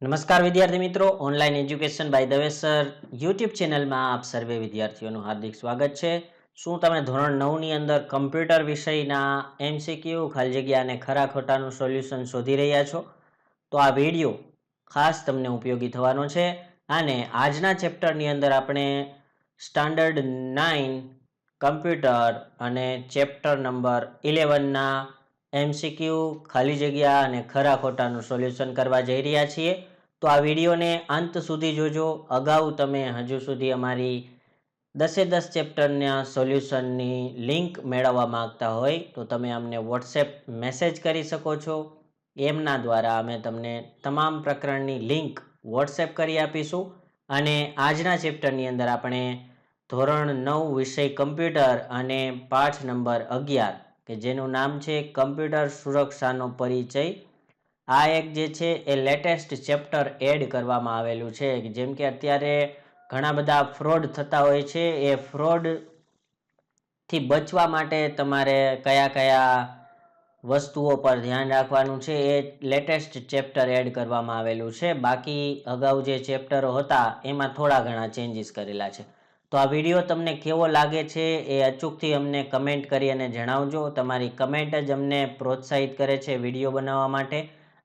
નમસ્કાર વિદ્યાર્થી મિત્રો, online education by Dave sir YouTube ચેનલમાં આપ સર્વે વિદ્યાર્થીઓનું હાર્દિક સ્વાગત છે. શું તમે ધોરણ 9 ની અંદર કમ્પ્યુટર વિષયના MCQ ખાલી જગ્યા અને ખરા ખોટાનું સોલ્યુશન શોધી રહ્યા છો? તો આ વિડીયો ખાસ તમને ઉપયોગી થવાનો છે. અને આજના ચેપ્ટરની અંદર આપણે સ્ટાન્ડર્ડ 9 કમ્પ્યુટર અને ચેપ્ટર નંબર 11ના MCQ ખાલી જગ્યા અને ખરા ખોટાનું સોલ્યુશન કરવા જઈ રહ્યા છીએ. તો આ વિડીયોને અંત સુધી જોજો. અગાઉ તમે હજુ સુધી અમારી 10 ચેપ્ટરના સોલ્યુશનની લિંક મેળવવા માંગતા હોય તો તમે અમને વોટ્સએપ મેસેજ કરી શકો છો. એમના દ્વારા અમે તમને તમામ પ્રકરણની લિંક વોટ્સએપ કરી આપીશું. અને આજના ચેપ્ટરની અંદર આપણે ધોરણ 9 વિષય કમ્પ્યુટર અને પાઠ નંબર 11 કે જેનું નામ છે કમ્પ્યુટર સુરક્ષાનો પરિચય. આ એક જે છે એ લેટેસ્ટ ચેપ્ટર એડ કરવામાં આવેલું છે. જેમ કે અત્યારે ઘણા બધા ફ્રોડ થતા હોય છે. એ ફ્રોડથી બચવા માટે તમારે કયા કયા વસ્તુઓ પર ધ્યાન રાખવાનું છે એ લેટેસ્ટ ચેપ્ટર એડ કરવામાં આવેલું છે. બાકી અગાઉ જે ચેપ્ટરો હતા એમાં થોડા ઘણા ચેન્જીસ કરેલા છે. તો આ વિડીયો તમને કેવો લાગે છે એ અચૂકથી અમને કમેન્ટ કરી અને જણાવજો. તમારી કમેન્ટ જ અમને પ્રોત્સાહિત કરે છે વિડીયો બનાવવા માટે.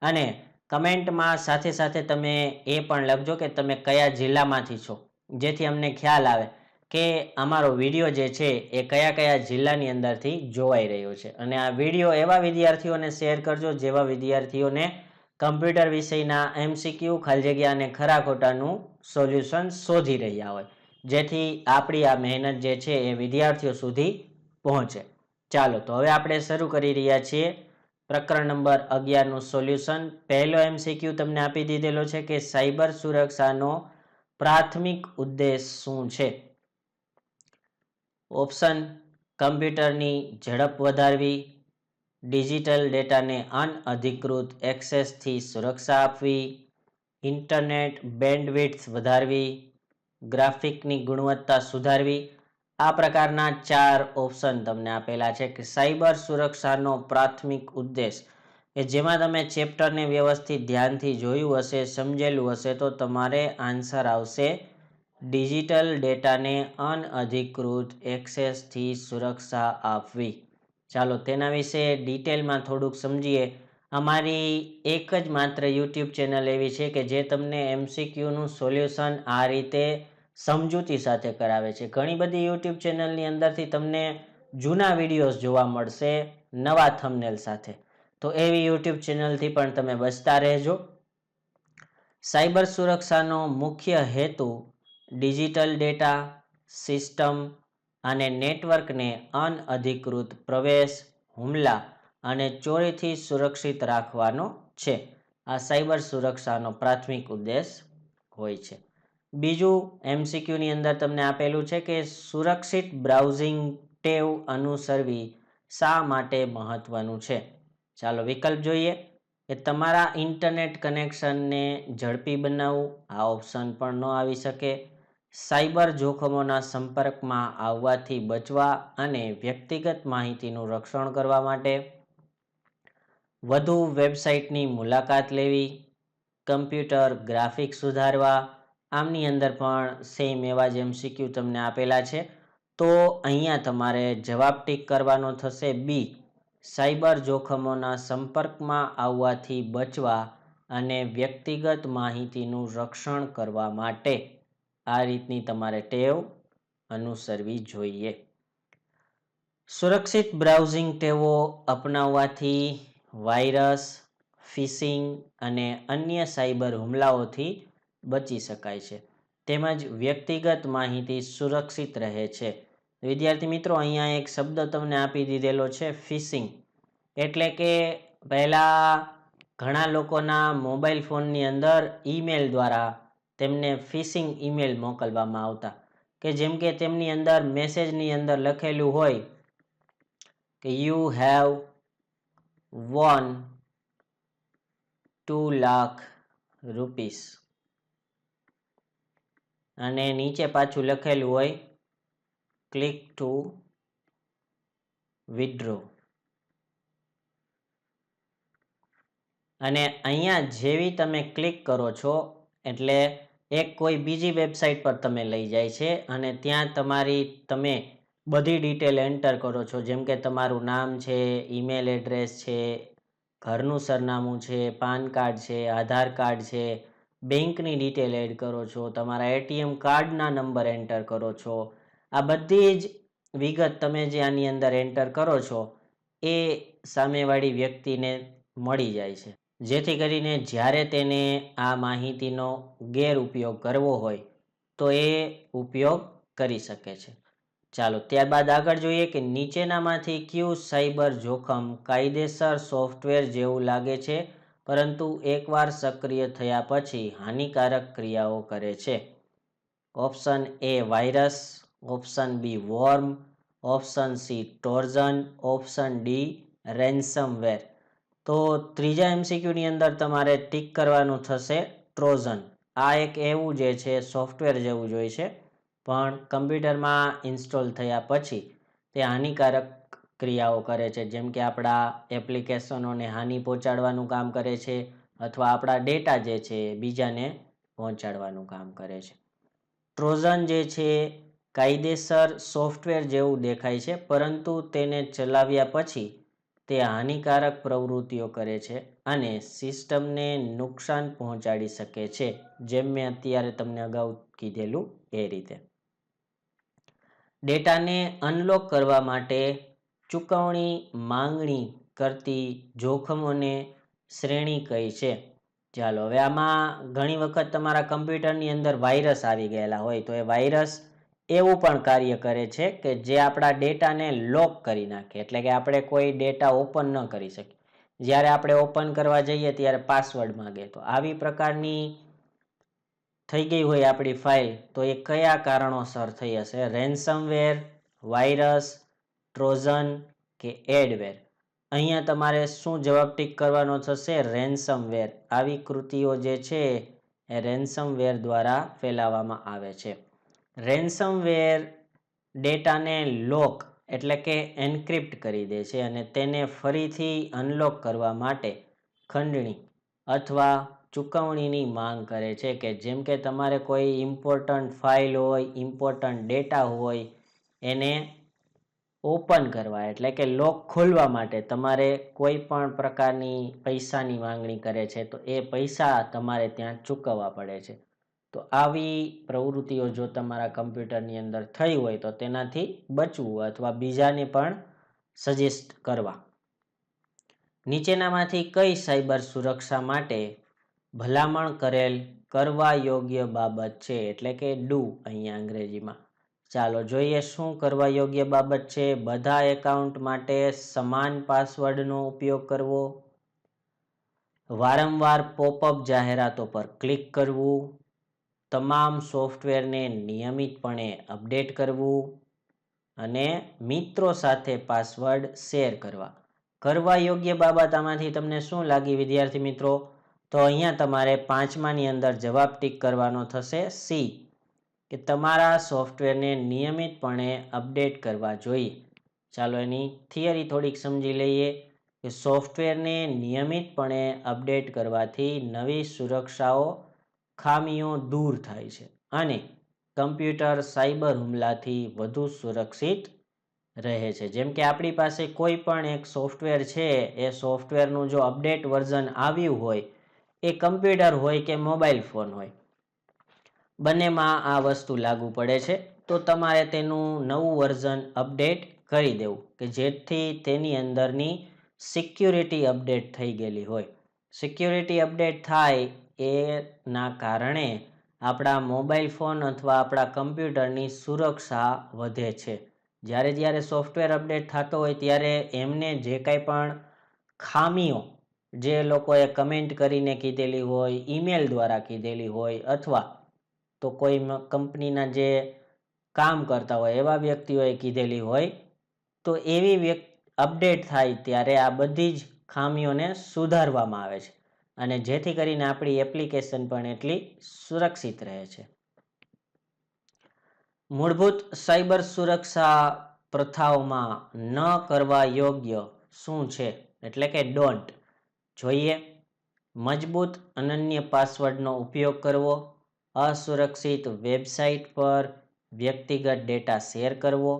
અને કમેન્ટમાં સાથે સાથે તમે એ પણ લખજો કે તમે કયા જિલ્લામાંથી છો, જેથી અમને ખ્યાલ આવે કે અમારો વિડીયો જે છે એ કયા કયા જિલ્લાની અંદરથી જોવાઈ રહ્યો છે. અને આ વિડીયો એવા વિદ્યાર્થીઓને શેર કરજો જેવા વિદ્યાર્થીઓને કમ્પ્યુટર વિષયના MCQ ખાલી જગ્યા અને ખરા ખોટાનું સોલ્યુશન શોધી રહ્યા હોય, જેથી આપણી આ મહેનત જે છે એ વિદ્યાર્થીઓ સુધી પહોંચે. ચાલો તો હવે આપણે શરૂ કરી રહ્યા છીએ પ્રકરણ નંબર 11નું સોલ્યુશન. પહેલો MCQ તમને આપી દીધેલો છે કે સાયબર સુરક્ષાનો પ્રાથમિક ઉદ્દેશ શું છે? ઓપ્શન: કમ્પ્યુટરની ઝડપ વધારવી, ડિજિટલ ડેટાને અનઅધિકૃત એક્સેસથી સુરક્ષા આપવી, ઇન્ટરનેટ બેન્ડવિડ્થ વધારવી, ગ્રાફિકની ગુણવત્તા સુધારવી. આ પ્રકારના 4 ઓપ્શન તમને આપેલા છે કે સાયબર સુરક્ષાનો પ્રાથમિક ઉદ્દેશ, કે જેમાં તમે ચેપ્ટરને વ્યવસ્થિત ધ્યાનથી જોયું હશે, સમજેલું હશે તો તમારે આન્સર આવશે ડિજિટલ ડેટાને અનઅધિકૃત એક્સેસથી સુરક્ષા આપવી. ચાલો તેના વિશે ડિટેલમાં થોડુંક સમજીએ. અમારી એક જ માત્ર યુટ્યુબ ચેનલ એવી છે કે જે તમને MCQનું સોલ્યુશન આ રીતે સમજૂતી સાથે કરાવે છે. ઘણી બધી યુટ્યુબ ચેનલની અંદરથી તમને જૂના વિડીયોઝ જોવા મળશે નવા થંબનેલ સાથે. તો એવી યુટ્યુબ ચેનલથી પણ તમે બચતા રહેજો. સાયબર સુરક્ષાનો મુખ્ય હેતુ ડિજિટલ ડેટા, સિસ્ટમ અને નેટવર્કને અનઅધિકૃત પ્રવેશ, હુમલા અને ચોરીથી સુરક્ષિત રાખવાનો છે. આ સાયબર સુરક્ષાનો પ્રાથમિક ઉદ્દેશ હોય છે. બીજું MCQની અંદર તમને આપેલું છે કે સુરક્ષિત બ્રાઉઝિંગ ટેવ અનુસરવી શા માટે મહત્વનું છે? ચાલો વિકલ્પ જોઈએ. કે તમારા ઇન્ટરનેટ કનેક્શનને ઝડપી બનાવવું, આ ઓપ્શન પણ ન આવી શકે. સાયબર જોખમોના સંપર્કમાં આવવાથી બચવા અને વ્યક્તિગત માહિતીનું રક્ષણ કરવા માટે, વધુ વેબસાઇટની મુલાકાત લેવી, કમ્પ્યુટર ગ્રાફિક્સ સુધારવા. આમની અંદર પણ સેમ એવા જ MCQ તમને આપેલા છે. તો અહીંયા તમારે જવાબ ટીક કરવાનો થશે બી, સાયબર જોખમોના સંપર્કમાં આવવાથી બચવા અને વ્યક્તિગત માહિતીનું રક્ષણ કરવા માટે આ રીતની તમારે ટેવ અનુસરવી જોઈએ. સુરક્ષિત બ્રાઉઝિંગ ટેવો અપનાવવાથી વાયરસ, ફિશિંગ અને અન્ય સાયબર હુમલાઓથી બચી શકાય છે, તેમજ વ્યક્તિગત માહિતી સુરક્ષિત રહે છે. વિદ્યાર્થી મિત્રો, અહીંયા એક શબ્દ તમને આપી દીધેલો છે ફિશિંગ. એટલે કે પહેલા ઘણા લોકોના મોબાઈલ ફોનની અંદર ઈમેલ દ્વારા તેમને ફિશિંગ ઈમેલ મોકલવામાં આવતા, કે જેમ કે તેમની અંદર મેસેજની અંદર લખેલું હોય કે you have von 2 lakh rupees, અને નીચે પાછું લખેલું હોય ક્લિક ટુ વિથડ્રો. અને અહીંયા જેવી તમે ક્લિક કરો છો એટલે એક કોઈ બીજી વેબસાઇટ પર તમે લઈ જાય છે અને ત્યાં તમે બધી ડિટેલ એન્ટર કરો છો, જેમ કે તમારું નામ છે, ઈમેલ એડ્રેસ છે, ઘરનું સરનામું છે, પાન કાર્ડ છે, આધાર કાર્ડ છે, બેંકની ડિટેલ એડ કરો છો, તમારા એટીએમ કાર્ડના નંબર એન્ટર કરો છો. આ બધી જ વિગત તમે જે આની અંદર એન્ટર કરો છો એ સામેવાળી વ્યક્તિને મળી જાય છે, જેથી કરીને જ્યારે તેને આ માહિતીનો ગેરઉપયોગ કરવો હોય તો એ ઉપયોગ કરી શકે છે. ચાલો ત્યારબાદ આગળ જોઈએ કે નીચેનામાંથી કયું સાયબર જોખમ કાયદેસર સોફ્ટવેર જેવું લાગે છે પરંતુ એકવાર સક્રિય થયા પછી હાનિકારક ક્રિયાઓ કરે છે. Option A virus, option B worm, option C Trojan, option D ransomware. તો ત્રીજા એમસીક્યુની અંદર તમારે ટીક કરવાનું થશે ટ્રોજન. આ એક એવું જે છે સોફ્ટવેર જેવું જ હોય છે, પણ કમ્પ્યુટરમાં ઇન્સ્ટોલ થયા પછી તે હાનિકારક ક્રિયાઓ કરે છે, જેમ કે આપણા એપ્લિકેશનોને હાનિ પહોંચાડવાનું કામ કરે છે અથવા આપણા ડેટા જે છે બીજાને પહોંચાડવાનું કામ કરે છે. ટ્રોજન જે છે કાયદેસર સોફ્ટવેર જેવું દેખાય છે, પરંતુ તેને ચલાવ્યા પછી તે હાનિકારક પ્રવૃત્તિઓ કરે છે અને સિસ્ટમને નુકસાન પહોંચાડી શકે છે, જેમ મેં અત્યારે તમને અગાઉ કીધેલું એ રીતે. ડેટાને અનલોક કરવા માટે ચૂકવણી માંગણી કરતી જોખમોને શ્રેણી કઈ છે? ચાલો હવે આમાં ઘણી વખત તમારા કમ્પ્યુટરની અંદર વાયરસ આવી ગયેલા હોય તો એ વાયરસ એવું પણ કાર્ય કરે છે કે જે આપણા ડેટાને લોક કરી નાખે, એટલે કે આપણે કોઈ ડેટા ઓપન ન કરી શકીએ. જ્યારે આપણે ઓપન કરવા જઈએ ત્યારે પાસવર્ડ માંગે, તો આવી પ્રકારની થઈ ગઈ હોય આપણી ફાઇલ તો એ કયા કારણોસર થઈ હશે? રેન્સમવેર, વાયરસ, ટ્રોજન કે એડવેર? અહીંયા તમારે શું જવાબ ટીક કરવાનો થશે? રેન્સમવેર. આવી કૃતિઓ જે છે એ રેન્સમવેર દ્વારા ફેલાવવામાં આવે છે. રેન્સમવેર ડેટાને લોક એટલે કે એન્ક્રિપ્ટ કરી દે છે અને તેને ફરીથી અનલોક કરવા માટે ખંડણી અથવા ચૂકવણીની માંગ કરે છે, કે જેમ કે તમારે કોઈ ઇમ્પોર્ટન્ટ ફાઇલ હોય, ઇમ્પોર્ટન્ટ ડેટા હોય, એને ઓપન કરવા એટલે કે લોક ખોલવા માટે તમારે કોઈ પણ પ્રકારની પૈસાની માંગણી કરે છે તો એ પૈસા તમારે ત્યાં ચૂકવવા પડે છે. તો આવી પ્રવૃત્તિઓ જો તમારા કમ્પ્યુટરની અંદર થઈ હોય તો તેનાથી બચવું અથવા બીજાને પણ સજેસ્ટ કરવા. નીચેનામાંથી કઈ સાયબર સુરક્ષા માટે ભલામણ કરેલ કરવા યોગ્ય બાબત છે, એટલે કે ડુ અહીંયા અંગ્રેજીમાં. ચાલો જોઈએ શું કરવા યોગ્ય બાબત છે. બધા એકાઉન્ટ માટે સમાન પાસવર્ડનો ઉપયોગ કરવો, વારંવાર પોપઅપ જાહેરાતો પર ક્લિક કરવું, તમામ સોફ્ટવેરને નિયમિતપણે અપડેટ કરવું અને મિત્રો સાથે પાસવર્ડ શેર કરવા. કરવા યોગ્ય બાબત આમાંથી તમને શું લાગી વિદ્યાર્થી મિત્રો? તો અહીંયા તમારે પાંચમાની અંદર જવાબ ટીક કરવાનો થશે સી, કે તમારા સોફ્ટવેરને નિયમિતપણે અપડેટ કરવા જોઈએ. ચાલો એની થિયરી થોડીક સમજી લઈએ કે સોફ્ટવેરને નિયમિતપણે અપડેટ કરવાથી નવી સુરક્ષાઓ ખામીઓ દૂર થાય છે અને કમ્પ્યુટર સાયબર હુમલાથી વધુ સુરક્ષિત રહે છે. જેમ કે આપણી પાસે કોઈ પણ એક સોફ્ટવેર છે, એ સોફ્ટવેરનું જો અપડેટ વર્ઝન આવ્યું હોય, એ કમ્પ્યુટર હોય કે મોબાઈલ ફોન હોય, બંનેમાં આ વસ્તુ લાગુ પડે છે. તો તમારે તેનું નવું વર્ઝન અપડેટ કરી દેવું, કે જેથી તેની અંદરની સિક્યુરિટી અપડેટ થઈ ગયેલી હોય. સિક્યુરિટી અપડેટ થાય એના કારણે આપણા મોબાઈલ ફોન અથવા આપણા કમ્પ્યુટરની સુરક્ષા વધે છે. જ્યારે સોફ્ટવેર અપડેટ થતો હોય ત્યારે એમને જે કાંઈ પણ ખામીઓ જે લોકોએ કમેન્ટ કરીને કીધેલી હોય, ઈમેલ દ્વારા કીધેલી હોય અથવા તો કોઈ કંપનીના જે કામ કરતા હોય એવા વ્યક્તિઓએ કીધેલી હોય, તો એવી અપડેટ થાય ત્યારે આ બધી જ ખામીઓને સુધારવામાં આવે છે અને જેથી કરીને આપણી એપ્લિકેશન પણ એટલી સુરક્ષિત રહે છે. મૂળભૂત સાયબર સુરક્ષા પ્રથાઓમાં ન કરવા યોગ્ય શું છે, એટલે કે ડોન્ટ જોઈએ. મજબૂત અનન્ય પાસવર્ડનો ઉપયોગ કરવો, અસુરક્ષિત વેબસાઇટ પર વ્યક્તિગત ડેટા શેર કરવો,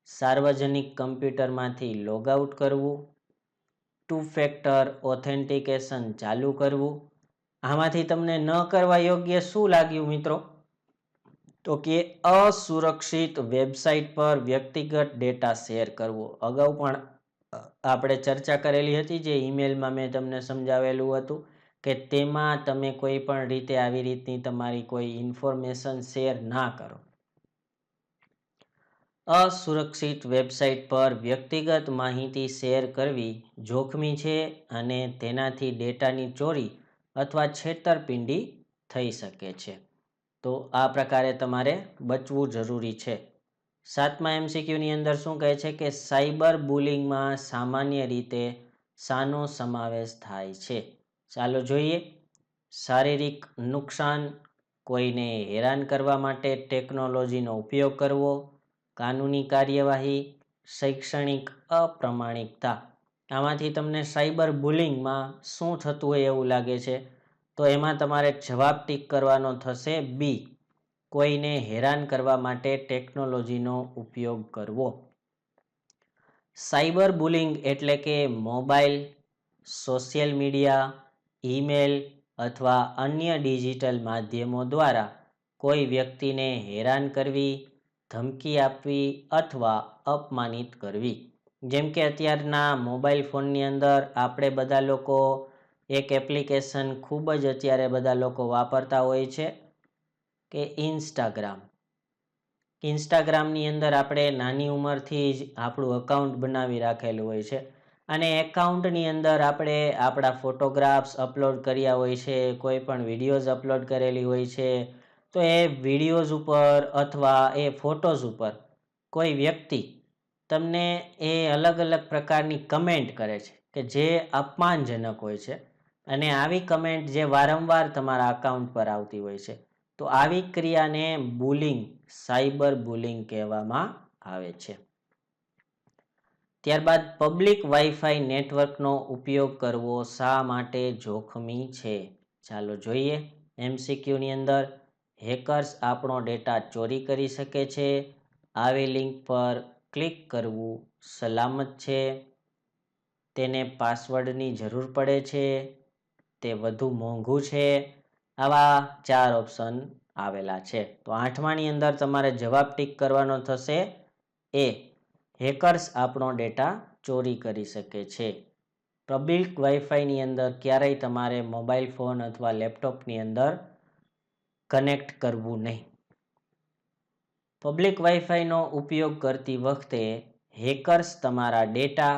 સાર્વજનિક કમ્પ્યુટરમાંથી લોગઆઉટ કરવું, ટુ ફેક્ટર ઓથેન્ટિકેશન ચાલુ કરવું. આમાંથી તમને ન કરવા યોગ્ય શું લાગ્યું મિત્રો? તો કે અસુરક્ષિત વેબસાઇટ પર વ્યક્તિગત ડેટા શેર કરવો. અગાઉ પણ આપણે ચર્ચા કરેલી હતી, જે ઈમેલમાં મેં તમને સમજાવેલું હતું કે તેમાં તમે કોઈ પણ રીતે આવી રીતની તમારી કોઈ ઇન્ફોર્મેશન શેર ના કરો. અસુરક્ષિત વેબસાઇટ પર વ્યક્તિગત માહિતી શેર કરવી જોખમી છે અને તેનાથી ડેટાની ચોરી અથવા છેતરપિંડી થઈ શકે છે. તો આ પ્રકારે તમારે બચવું જરૂરી છે. 7મા એમસીક્યુની અંદર શું કહે છે કે સાયબર બુલિંગમાં સામાન્ય રીતે શાનો સમાવેશ થાય છે? ચાલો જોઈએ. શારીરિક નુકસાન, કોઈને હેરાન કરવા માટે ટેકનોલોજીનો ઉપયોગ કરવો, કાનૂની કાર્યવાહી, શૈક્ષણિક અપ્રમાણિકતા. આમાંથી તમને સાયબર બુલિંગમાં શું થતું હોય એવું લાગે છે? તો એમાં તમારે જવાબ ટીક કરવાનો થશે બી, કોઈને હેરાન કરવા માટે ટેકનોલોજીનો ઉપયોગ કરવો. સાયબર બુલિંગ એટલે કે મોબાઈલ, સોશિયલ મીડિયા, ઈમેલ અથવા અન્ય ડિજિટલ માધ્યમો દ્વારા કોઈ વ્યક્તિને હેરાન કરવી, ધમકી આપવી અથવા અપમાનિત કરવી. જેમ કે અત્યારના મોબાઈલ ફોનની અંદર આપણે બધા લોકો એક એપ્લિકેશન ખૂબ જ અત્યારે બધા લોકો વાપરતા હોય છે કે ઇન્સ્ટાગ્રામ. ઇન્સ્ટાગ્રામની અંદર આપણે નાની ઉંમરથી જ આપણું અકાઉન્ટ બનાવી રાખેલું હોય છે અને એકાઉન્ટની અંદર આપણે આપણા ફોટોગ્રાફ્સ અપલોડ કર્યા હોય છે, કોઈ પણ વિડીયોઝ અપલોડ કરેલી હોય છે. તો એ વિડીયોઝ ઉપર અથવા એ ફોટોઝ ઉપર કોઈ વ્યક્તિ તમને એ અલગ અલગ પ્રકારની કમેન્ટ કરે છે કે જે અપમાનજનક હોય છે અને આવી કમેન્ટ જે વારંવાર તમારા અકાઉન્ટ પર આવતી હોય છે. તો આવી ક્રિયાને બુલિંગ, સાયબર બુલિંગ કહેવામાં આવે છે. ત્યારબાદ પબ્લિક વાઈફાઈ નેટવર્કનો ઉપયોગ કરવો શા માટે જોખમી છે? ચાલો જોઈએ. એમસીક્યુની અંદર હેકર્સ આપણો ડેટા ચોરી કરી શકે છે. આવી લિંક પર ક્લિક કરવું સલામત છે. તેને પાસવર્ડની જરૂર પડે છે. તે વધુ મોંઘું છે. આવા 4 ઓપ્શન આવેલા છે. તો 8માની અંદર તમારે જવાબ ટીક કરવાનો થશે એ, હેકર્સ આપણો ડેટા ચોરી કરી શકે છે. પબ્લિક વાઈફાઈની અંદર ક્યારેય તમારે મોબાઈલ ફોન અથવા લેપટોપની અંદર કનેક્ટ કરવું નહીં. પબ્લિક વાઈફાઈનો ઉપયોગ કરતી વખતે હેકર્સ તમારા ડેટા,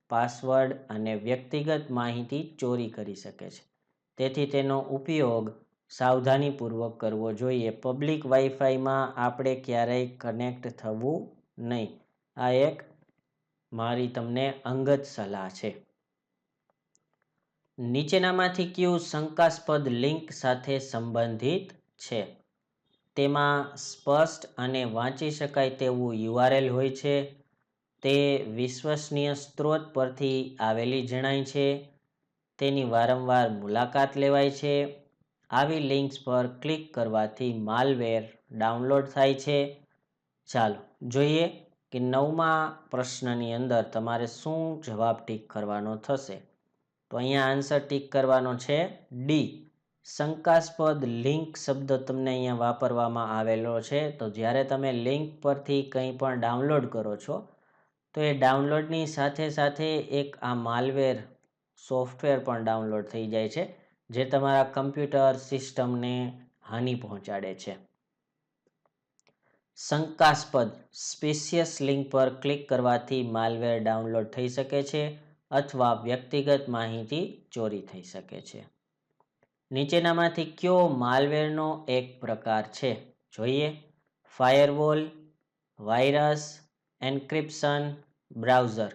પાસવર્ડ અને વ્યક્તિગત માહિતી ચોરી કરી શકે છે. તેથી તેનો ઉપયોગ સાવધાનીપૂર્વક કરવો જોઈએ. પબ્લિક વાઈફાઈમાં આપણે ક્યારેય કનેક્ટ થવું નહીં. આ એક મારી તમને અંગત સલાહ છે. નીચેનામાંથી કયું શંકાસ્પદ લિંક સાથે સંબંધિત છે? તેમાં સ્પષ્ટ અને વાંચી શકાય તેવું યુઆરએલ હોય છે. તે વિશ્વસનીય સ્ત્રોત પરથી આવેલી જણાય છે. તેની વારંવાર મુલાકાત લેવાય છે. આવી લિંક્સ પર ક્લિક કરવાથી માલવેર ડાઉનલોડ થાય છે. ચાલો જોઈએ કે 9મા પ્રશ્નની અંદર તમારે શું જવાબ ટીક કરવાનો થશે. તો અહીંયા આન્સર ટીક કરવાનો છે ડી. શંકાસ્પદ લિંક શબ્દ તમને અહીંયા વાપરવામાં આવેલો છે. તો જ્યારે તમે લિંક પરથી કંઈ પણ ડાઉનલોડ કરો છો તો એ ડાઉનલોડની સાથે સાથે એક આ માલવેર સોફ્ટવેર પણ ડાઉનલોડ થઈ જાય છે, જે તમારા કમ્પ્યુટર સિસ્ટમને હાનિ પહોંચાડે છે. શંકાસ્પદ સ્પિશિયસ લિંક પર ક્લિક કરવાથી માલવેર ડાઉનલોડ થઈ શકે છે અથવા વ્યક્તિગત માહિતી ચોરી થઈ શકે છે. નીચેનામાંથી કયો માલવેરનો એક પ્રકાર છે? જોઈએ. Firewall, virus, encryption, browser.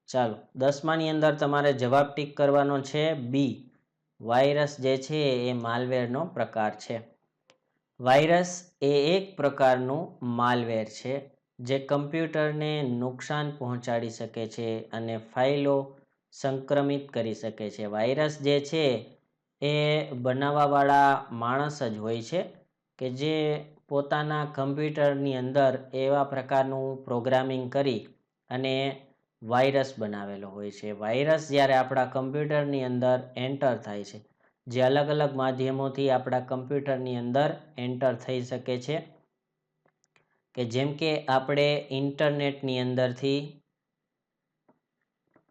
ચાલો 10માની અંદર તમારે જવાબ ટીક કરવાનો છે બી. વાયરસ જે છે એ માલવેરનો પ્રકાર છે. વાયરસ એ એક પ્રકારનું માલવેર છે જે કમ્પ્યુટરને નુકસાન પહોંચાડી શકે છે અને ફાઇલો સંક્રમિત કરી શકે છે. વાયરસ જે છે એ બનાવવાવાળા માણસ જ હોય છે કે જે પોતાના કમ્પ્યુટરની અંદર એવા પ્રકારનું પ્રોગ્રામિંગ કરી અને વાયરસ બનાવેલો હોય છે. વાયરસ જ્યારે આપણા કમ્પ્યુટરની અંદર એન્ટર થાય છે, જે અલગ અલગ માધ્યમોથી આપણા કમ્પ્યુટરની અંદર એન્ટર થઈ શકે છે, કે જેમ કે આપણે ઇન્ટરનેટની અંદરથી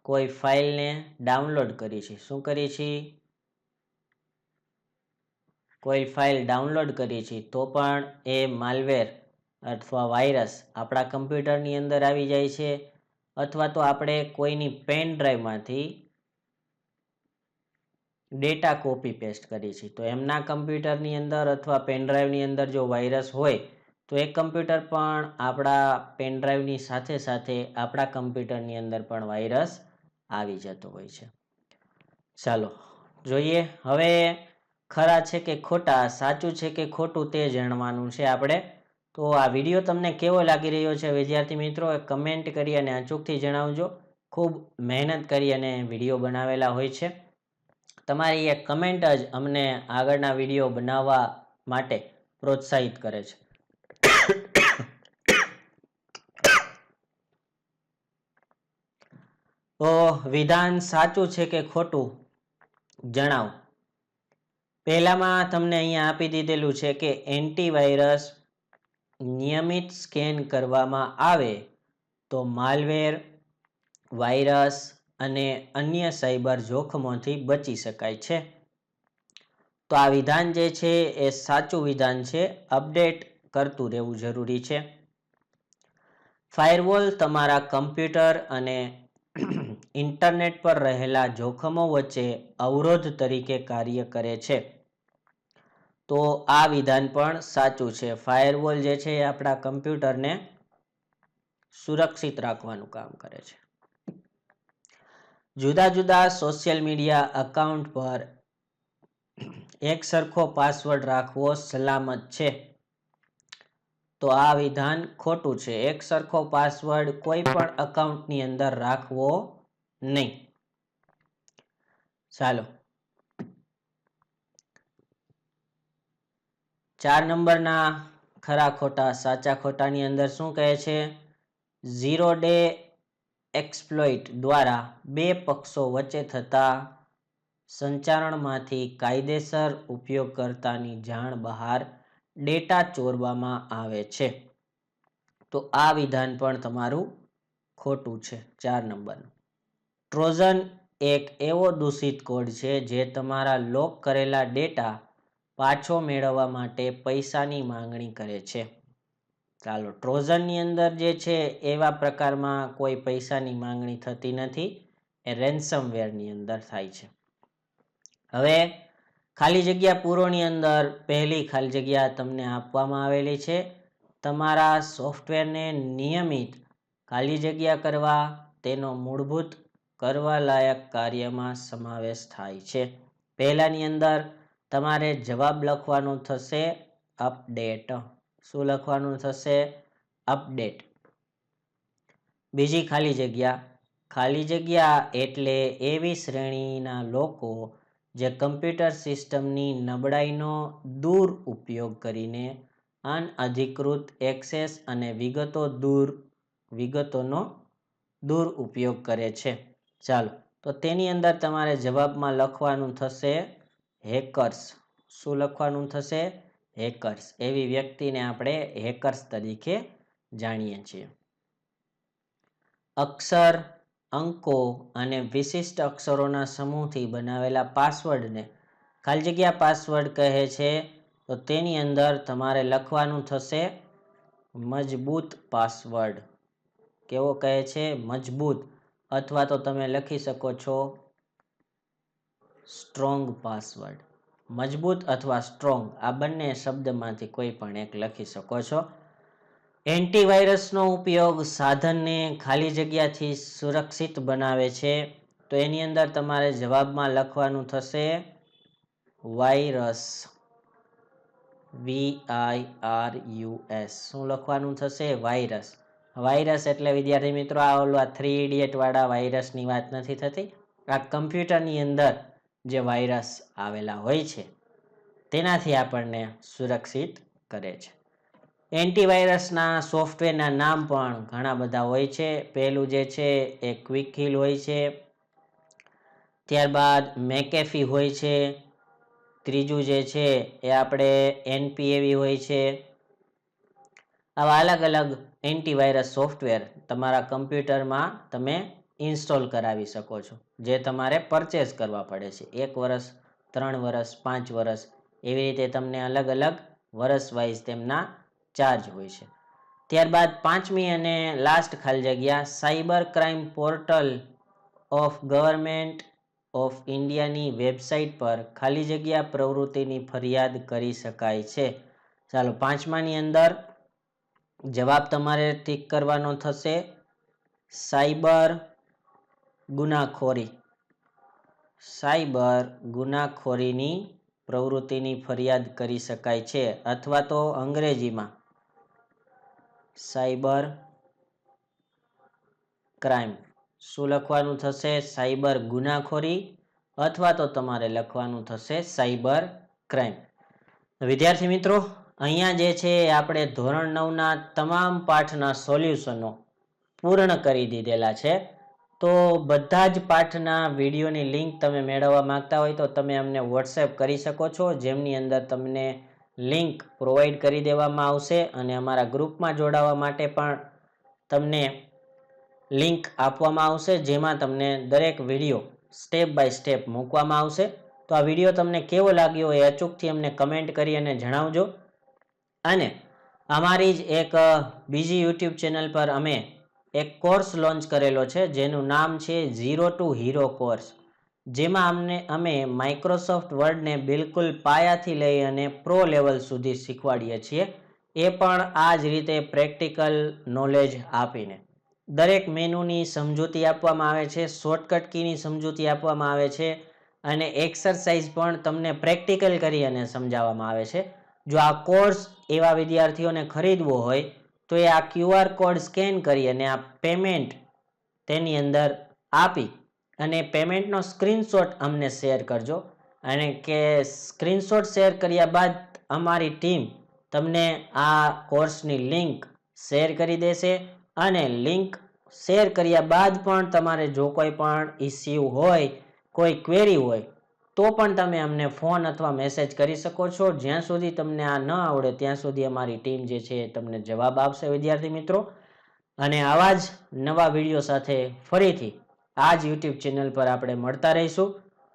કોઈ ફાઇલને ડાઉનલોડ કરી છે. શું કરી છે? કોઈ ફાઇલ ડાઉનલોડ કરી છે તો પણ એ માલવેર અથવા વાયરસ આપણા કમ્પ્યુટરની અંદર આવી જાય છે. અથવા તો આપણે કોઈની પેન ડ્રાઈવમાંથી ડેટા કોપી પેસ્ટ કરી છે તો એમના કમ્પ્યુટરની અંદર અથવા પેન ડ્રાઈવની અંદર જો વાયરસ હોય તો એ કમ્પ્યુટર પણ આપણા પેન ડ્રાઈવની સાથે સાથે આપણા કમ્પ્યુટરની અંદર પણ વાયરસ આવી જતો હોય છે. ચાલો જોઈએ હવે ખરા છે કે ખોટા, સાચું છે કે ખોટું તે જાણવાનું છે આપણે. તો આ વિડીયો તમને કેવો લાગી રહ્યો છે વિદ્યાર્થી મિત્રો, એ કમેન્ટ કરી અને અચૂકથી જણાવજો. ખૂબ મહેનત કરી અને વિડીયો બનાવેલા હોય છે. તમારી એક કમેન્ટ જ અમને આગળના વિડીયો બનાવવા માટે પ્રોત્સાહિત કરે છે. તો વિધાન સાચું છે કે ખોટું જણાવો. પહેલામાં તમને અહીંયા આપી દીધેલું છે કે એન્ટીવાયરસ નિયમિત સ્કેન કરવામાં આવે તો માલવેર, વાયરસ અને અન્ય સાયબર જોખમોથી બચી શકાય છે. તો આ વિધાન જે છે એ સાચું વિધાન છે. અપડેટ કરતું રહેવું જરૂરી છે. ફાયરવોલ તમારા કમ્પ્યુટર અને ઇન્ટરનેટ પર રહેલા જોખમો વચ્ચે અવરોધ તરીકે કાર્ય કરે છે. તો આ વિધાન પણ સાચું છે. ફાયરવોલ જે છે એ આપણા કમ્પ્યુટરને સુરક્ષિત રાખવાનું કામ કરે છે. જુદા જુદા સોશિયલ મીડિયા એકાઉન્ટ પર એક સરખો પાસવર્ડ રાખવો સલામત છે. તો આ વિધાન ખોટું છે. એક સરખો પાસવર્ડ કોઈ પણ એકાઉન્ટની અંદર રાખવો નહીં. ચાલો 4 નંબરના ખરા ખોટા, સાચા ખોટાની અંદર શું કહે છે? ઝીરો ડે એક્સપ્લોઇટ દ્વારા બે પક્ષો વચ્ચે થતા સંચારણમાંથી કાયદેસર ઉપયોગકર્તાની જાણ બહાર ડેટા ચોરવામાં આવે છે. તો આ વિધાન પણ તમારું ખોટું છે. 4 નંબરનું. ટ્રોજન એક એવો દૂષિત કોડ છે જે તમારા લોક કરેલા ડેટા પાછો મેળવવા માટે પૈસાની માંગણી કરે છે. ચાલો, ટ્રોજનની અંદર જે છે એવા પ્રકારમાં કોઈ પૈસાની માંગણી થતી નથી, એ રેન્સમવેરની અંદર થાય છે. હવે ખાલી જગ્યા પૂરોની અંદર પહેલી ખાલી જગ્યા તમને આપવામાં આવેલી છે. તમારા સોફ્ટવેરને નિયમિત ખાલી જગ્યા કરવા તેનો મૂળભૂત કરવા લાયક કાર્યમાં સમાવેશ થાય છે. પહેલાની અંદર તમારે જવાબ લખવાનો થશે અપડેટ. શું લખવાનું થશે? અપડેટ. બીજી ખાલી જગ્યા એટલે એવી શ્રેણીના લોકો જે કમ્પ્યુટર સિસ્ટમની નબળાઈનો દુરુપયોગ કરીને અનઅધિકૃત એક્સેસ અને વિગતોનો દુરુપયોગ કરે છે. ચાલો, તો તેની અંદર તમારે જવાબમાં લખવાનું થશે હેકર્સ. શું લખવાનું થશે? હેકર્સ. એવી વ્યક્તિને આપણે હેકર્સ તરીકે જાણીએ છીએ. અક્ષર, અંકો અને વિશિષ્ટ અક્ષરોના સમૂહથી બનાવેલા પાસવર્ડને ખાલી જગ્યા પાસવર્ડ કહે છે. તો તેની અંદર તમારે લખવાનું થશે મજબૂત પાસવર્ડ. કેવો કહે છે? મજબૂત. અથવા તો તમે લખી શકો છો સ્ટ્રોંગ પાસવર્ડ. મજબૂત અથવા સ્ટ્રોંગ આ બંને શબ્દમાંથી કોઈ પણ એક લખી શકો છો. એન્ટીવાયરસનો ઉપયોગ સાધનને ખાલી જગ્યાથી સુરક્ષિત બનાવે છે. તો એની અંદર તમારે જવાબમાં લખવાનું થશે વાયરસ. VIRUS. શું લખવાનું થશે? વાયરસ. વાયરસ એટલે વિદ્યાર્થી મિત્રો આ 3 ઇડિયટ વાળા વાયરસની વાત નથી થતી. આ કમ્પ્યુટરની અંદર જે વાયરસ આવેલા હોય છે તેનાથી આપણને સુરક્ષિત કરે છે. એન્ટીવાયરસના સોફ્ટવેરના નામ પણ ઘણા બધા હોય છે. પહેલું જે છે એ ક્વિકહિલ હોય છે, ત્યારબાદ મેકેફી હોય છે, ત્રીજું જે છે એ આપણે એનપીએવી હોય છે. આવા અલગ અલગ એન્ટીવાયરસ સોફ્ટવેર તમારા કમ્પ્યુટરમાં તમે ઇન્સ્ટોલ કરાવી શકો છો, જે તમારે પરચેસ કરવા પડે છે. 1 વર્ષ, 3 વર્ષ, 5 વર્ષ એવી રીતે તમને અલગ અલગ વર્ષ વાઇઝ તેમના ચાર્જ હોય છે. ત્યારબાદ પાંચમી અને લાસ્ટ ખાલી જગ્યા cyber crime portal of government of ઇન્ડિયાની વેબસાઇટ પર ખાલી જગ્યા પ્રવૃત્તિની ફરિયાદ કરી શકાય છે. ચાલો, પાંચમાની અંદર જવાબ તમારે ટીક કરવાનો થશે સાયબર ગુનાખોરી. સાયબર ગુનાખોરીની પ્રવૃત્તિની ફરિયાદ કરી શકાય છે, અથવા તો અંગ્રેજીમાં સાયબર ક્રાઇમ. શું લખવાનું થશે? સાયબર ગુનાખોરી, અથવા તો તમારે લખવાનું થશે સાયબર ક્રાઇમ. વિદ્યાર્થી મિત્રો, અહીંયા જે છે આપણે ધોરણ 9ના તમામ પાઠના સોલ્યુશનો પૂર્ણ કરી દીધેલા છે. તો બધા જ પાઠના વિડીયોની લિંક તમે મેળવવા માંગતા હોય તો તમે અમને વોટ્સએપ કરી શકો છો, જેમની અંદર તમને લિંક પ્રોવાઈડ કરી દેવામાં આવશે, અને અમારા ગ્રુપમાં જોડાવા માટે પણ તમને લિંક આપવામાં આવશે, જેમાં તમને દરેક વિડીયો સ્ટેપ બાય સ્ટેપ મૂકવામાં આવશે. તો આ વિડીયો તમને કેવો લાગ્યો એ અચૂકથી અમને કમેન્ટ કરી અને જણાવજો. અને અમારી જ એક બીજી યુટ્યુબ ચેનલ પર અમે એક કોર્સ લોન્ચ કરેલો છે, જેનું નામ છે 0 to Hero કોર્સ, જેમાં અમે માઇક્રોસોફ્ટ વર્ડને બિલકુલ પાયાથી લઈ અને પ્રો લેવલ સુધી શીખવાડીએ છીએ, એ પણ આ જ રીતે પ્રેક્ટિકલ નોલેજ આપીને. દરેક મેનુની સમજૂતી આપવામાં આવે છે, શોર્ટકટ કીની સમજૂતી આપવામાં આવે છે, અને એક્સરસાઇઝ પણ તમને પ્રેક્ટિકલ કરી અને સમજાવવામાં આવે છે. જો આ કોર્સ એવા વિદ્યાર્થીઓને ખરીદવો હોય તો એ આ QR કોડ સ્કેન કરી અને આ પેમેન્ટ તેની અંદર આપી અને પેમેન્ટનો સ્ક્રીનશોટ અમને શેર કરજો, અને કે સ્ક્રીનશોટ શેર કર્યા બાદ અમારી ટીમ તમને આ કોર્સની લિંક શેર કરી દેશે. અને લિંક શેર કર્યા બાદ પણ તમારે જો કોઈ પણ ઇસ્યુ હોય, કોઈ ક્વેરી હોય, તો પણ તમે અમને ફોન અથવા મેસેજ કરી શકો છો. જ્યાં સુધી તમને આ ન આવડે ત્યાં સુધી અમારી ટીમ જે છે તમને જવાબ આપશે વિદ્યાર્થી મિત્રો. અને આવા જ નવા વિડીયો સાથે ફરીથી આ જ યુટ્યુબ ચેનલ પર આપણે મળતા રહીશું.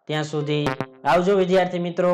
ત્યાં સુધી આવજો વિદ્યાર્થી મિત્રો.